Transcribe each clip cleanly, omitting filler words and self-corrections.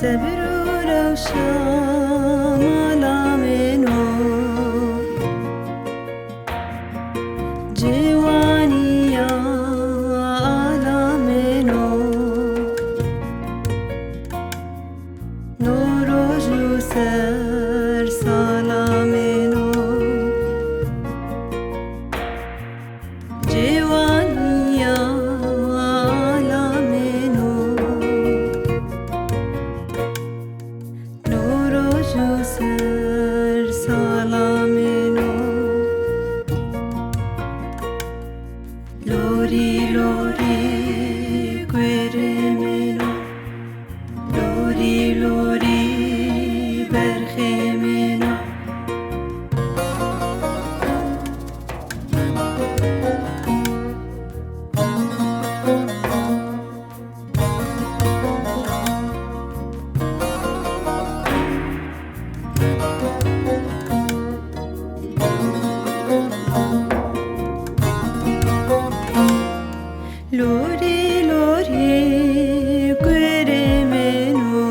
تبرور وشام على منو جواني يا على منو نور جسر سلامنو جواني يا على منو نور جسر سلامنو لوري لوري كرمنو لوري لوري برخمنو لوري لوري كرمنو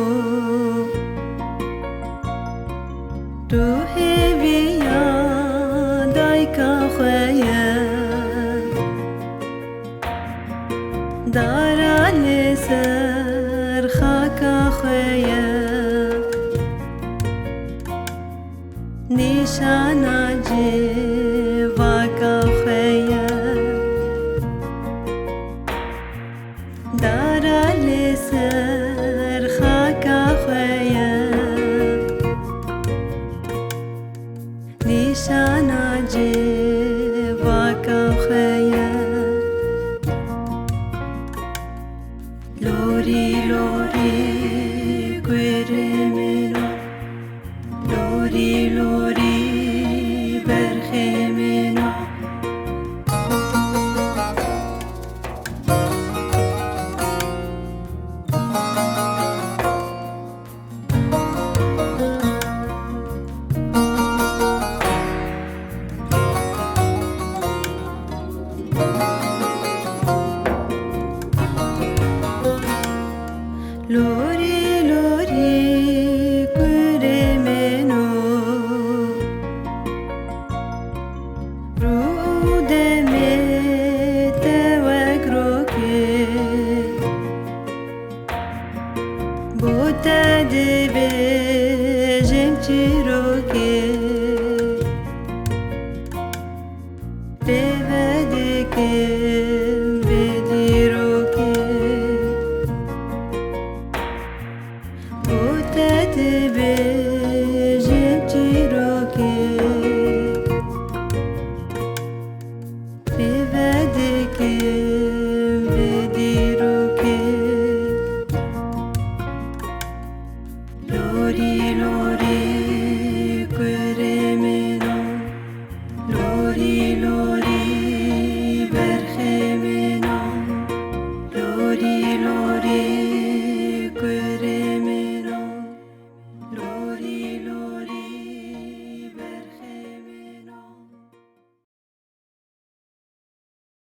روحي بيا دايكا خويا دارا لسر خاكا خويا نشانا جواكا خويا دارا لسر خاكا خويا نشانا جواكا خويا لوري لوري كرمنو لوري لوري برخمنو لوري لوري كرمنو رودمي توكروكي بوتادبي جمتيروكي ببدكي بديروكي بوتادبي